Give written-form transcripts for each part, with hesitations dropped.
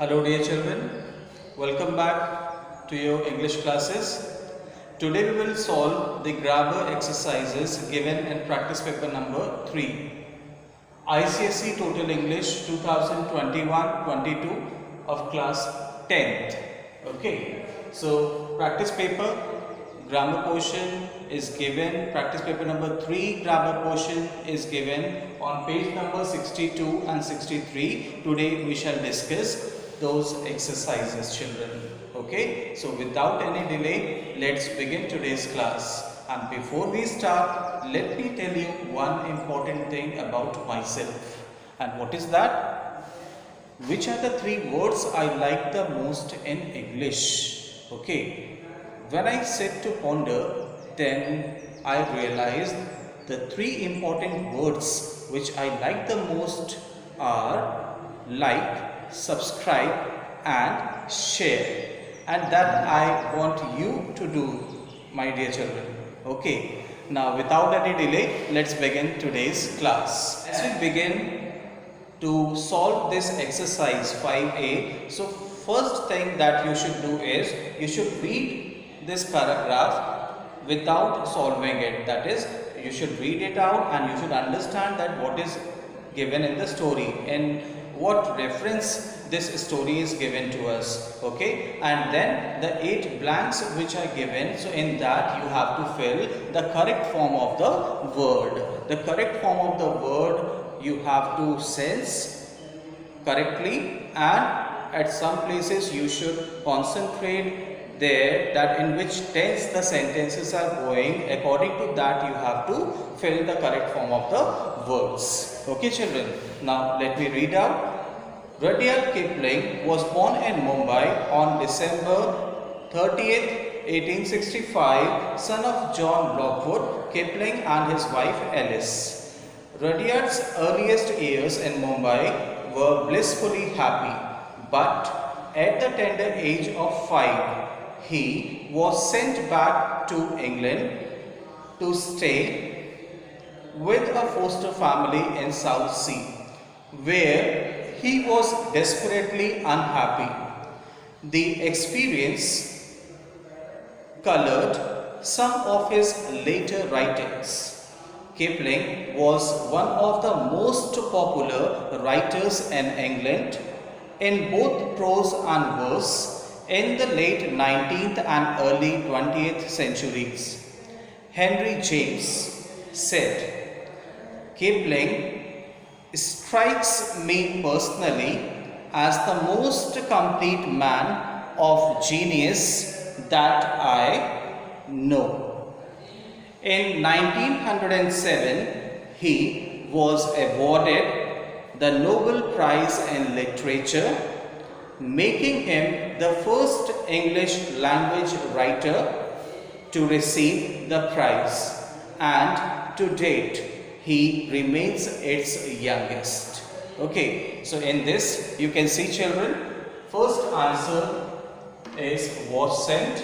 Hello dear children, welcome back to your English classes. Today we will solve the grammar exercises given in practice paper number 3. ICSE Total English 2021-22 of class 10th. Okay, so practice paper grammar portion is given, practice paper number 3 grammar portion is given on page number 62 and 63. Today we shall discuss those exercises, children. Okay, so without any delay, let's begin today's class. And before we start, let me tell you one important thing about myself. And what is that? Which are the 3 words I like the most in English? Okay, when I sit to ponder, then I realized the 3 important words which I like the most are like, subscribe and share, and that I want you to do, my dear children. Okay, now without any delay, let's begin today's class. As we begin to solve this exercise 5a, so first thing that you should do is you should read this paragraph without solving it. That is, you should read it out and you should understand that what is given in the story and what reference this story is given to us. Okay, and then the 8 blanks which are given, so in that you have to fill the correct form of the word. The correct form of the word you have to sense correctly, and at some places you should concentrate there that in which tense the sentences are going. According to that you have to fill the correct form of the words. Okay children, now let me read out. Rudyard Kipling was born in Mumbai on December 30th, 1865, son of John Lockwood Kipling and his wife Alice. Rudyard's earliest years in Mumbai were blissfully happy, but at the tender age of 5, he was sent back to England to stay with a foster family in South Sea, where he was desperately unhappy. The experience colored some of his later writings. Kipling was one of the most popular writers in England in both prose and verse in the late 19th and early 20th centuries. Henry James said, Kipling strikes me personally as the most complete man of genius that I know. In 1907, he was awarded the Nobel Prize in Literature, making him the first English language writer to receive the prize, and to date he remains its youngest. Okay, so in this you can see children, first answer is was sent,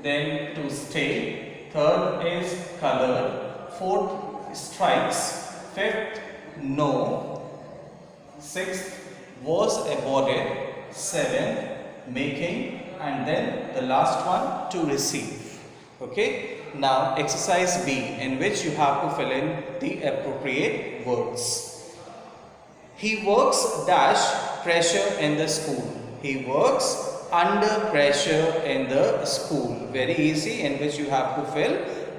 then to stay, third is colored, fourth strikes, fifth no, sixth was awarded, seventh making, and then the last one to receive. Okay, now exercise B, in which you have to fill in the appropriate words. He works dash pressure in the school. He works under pressure in the school. Very easy, in which you have to fill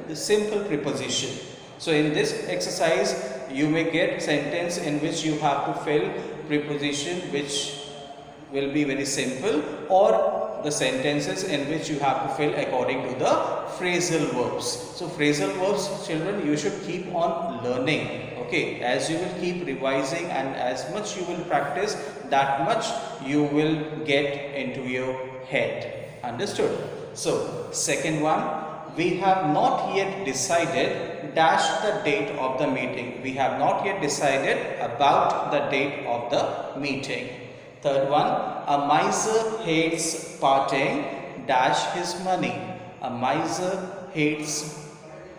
the simple preposition. So in this exercise you may get sentence in which you have to fill preposition which will be very simple, or the sentences in which you have to fill according to the phrasal verbs. So phrasal verbs, children, you should keep on learning. Okay, as you will keep revising and as much you will practice, that much you will get into your head. Understood? So second one, we have not yet decided dash the date of the meeting. We have not yet decided about the date of the meeting. Third one, a miser hates parting dash his money. A miser hates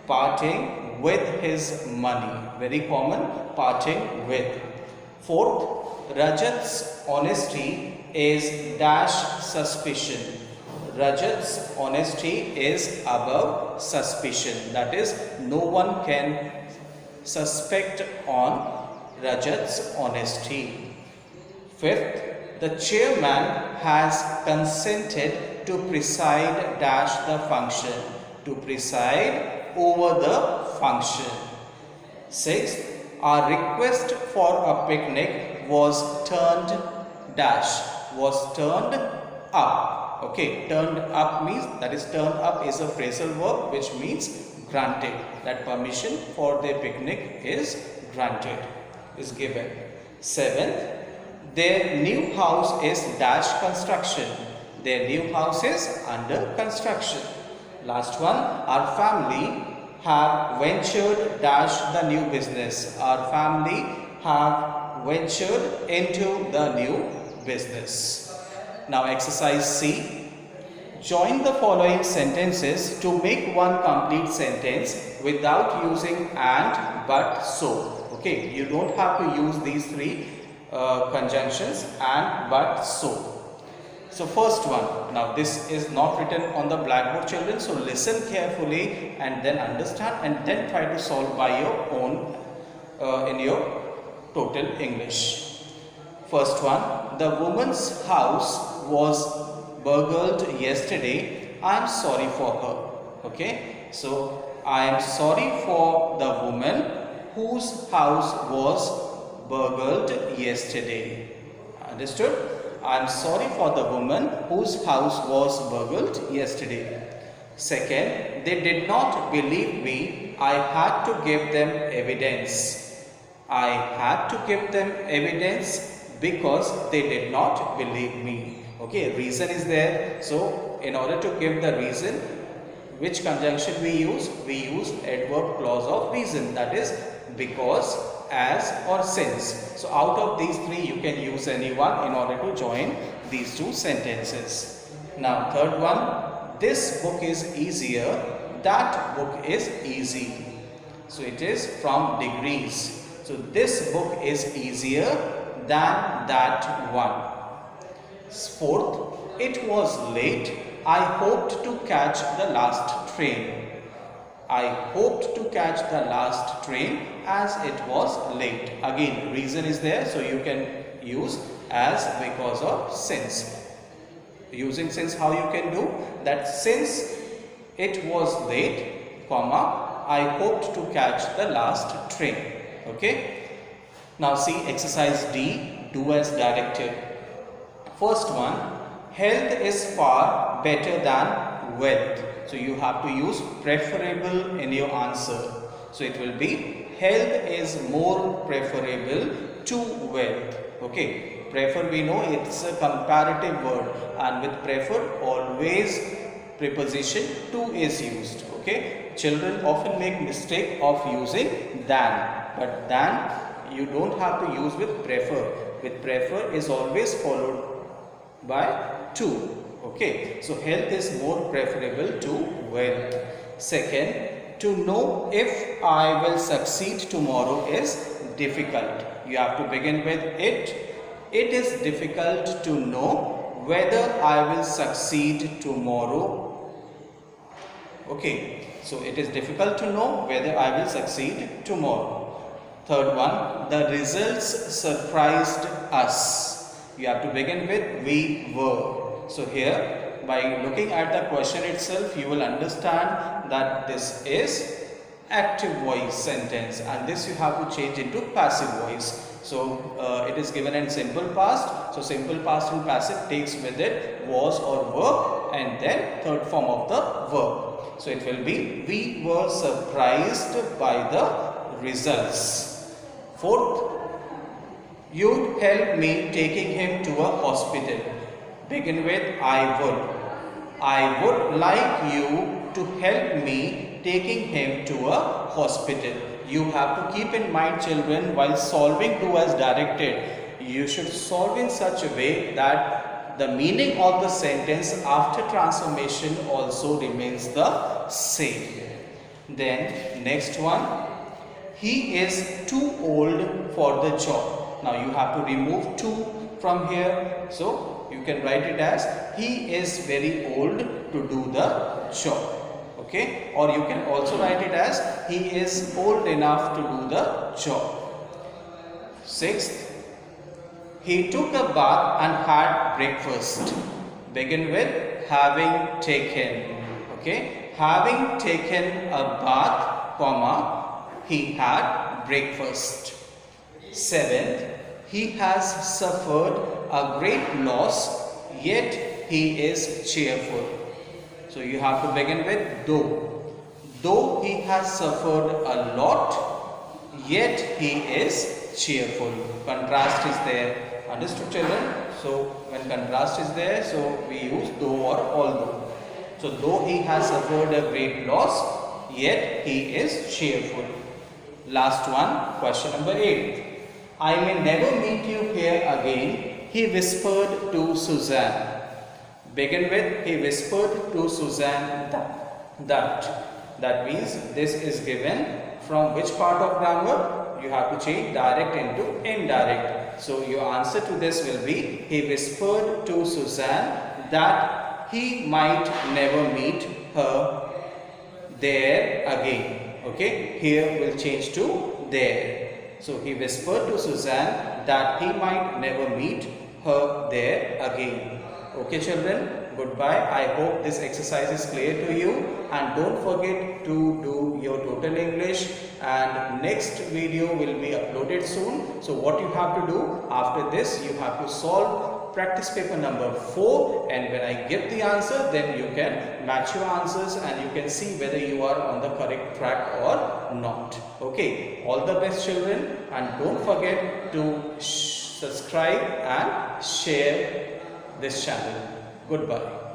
parting with his money. Very common, parting with. Fourth Rajat's honesty is dash suspicion. Rajat's honesty is above suspicion. That is, no one can suspect on Rajat's honesty. Fifth, the chairman has consented to preside dash the function. To preside over the function. Sixth, our request for a picnic was turned dash, was turned up. Okay, turned up means, that is, turned up is a phrasal verb which means granted. That permission for their picnic is granted, is given. Seventh, their new house is dash construction. Their new house is under construction. Last one, our family have ventured dash the new business. Our family have ventured into the new business. Now exercise C. Join the following sentences to make one complete sentence without using and, but, so. Okay, you don't have to use these three conjunctions and, but, so. So first one, now this is not written on the blackboard, children, so listen carefully and then understand and then try to solve by your own in your total English. First one, the woman's house was burgled yesterday. I am sorry for her. Okay, so I am sorry for the woman whose house was burgled yesterday. Understood? I am sorry for the woman whose house was burgled yesterday. Second, they did not believe me. I had to give them evidence. I had to give them evidence because they did not believe me. Okay, reason is there. So, in order to give the reason, which conjunction we use? We use adverb clause of reason, that is because, as, or since. So out of these three you can use any one in order to join these two sentences. Now third one, this book is easier, that book is easy. So it is from degrees. So this book is easier than that one. Fourth, it was late. I hoped to catch the last train. I hoped to catch the last train as it was late. Again, reason is there, so you can use as, because, or since. Using since, how you can do that? Since it was late, comma, I hoped to catch the last train. Okay. Now see exercise D, do as directed. First one, health is far better than wealth. So you have to use preferable in your answer. So it will be health is more preferable to wealth. Okay, prefer, we know it's a comparative word, and with prefer always preposition to is used. Okay, children often make mistake of using than, but than you don't have to use with prefer. With prefer is always followed by to. Okay, so health is more preferable to wealth. Second, to know if I will succeed tomorrow is difficult. You have to begin with it. It is difficult to know whether I will succeed tomorrow. Okay, so it is difficult to know whether I will succeed tomorrow. Third one, the results surprised us. You have to begin with we were. So here, by looking at the question itself, you will understand that this is active voice sentence, and this you have to change into passive voice. So it is given in simple past. So simple past and passive takes with it was or were, and then third form of the verb. So it will be we were surprised by the results. Fourth, you'd help me taking him to a hospital. Begin with I would. I would like you to help me taking him to a hospital. You have to keep in mind, children, while solving do as directed, you should solve in such a way that the meaning of the sentence after transformation also remains the same. Then next one, he is too old for the job. Now you have to remove 2 from here. So you can write it as he is very old to do the job. Okay, or you can also write it as he is old enough to do the job. 6th, he took a bath and had breakfast. Begin with having taken. Okay, having taken a bath, comma, he had breakfast. 7th, he has suffered a great loss, yet he is cheerful. So you have to begin with though. Though he has suffered a lot, yet he is cheerful. Contrast is there. Understood, children? So when contrast is there, so we use though or although. So though he has suffered a great loss, yet he is cheerful. Last one, question number 8. I may never meet you here again, he whispered to Suzanne. Begin with, he whispered to Suzanne that. That means this is given from which part of grammar? You have to change direct into indirect. So your answer to this will be, he whispered to Suzanne that he might never meet her there again. Okay, here we'll change to there. So he whispered to Suzanne that he might never meet her there again. Okay children, goodbye. I hope this exercise is clear to you, and don't forget to do your total English, and next video will be uploaded soon. So what you have to do after this, you have to solve practice paper number 4, and when I give the answer, then you can match your answers and you can see whether you are on the correct track or not. Okay, all the best children, and don't forget to subscribe and share this channel. Goodbye.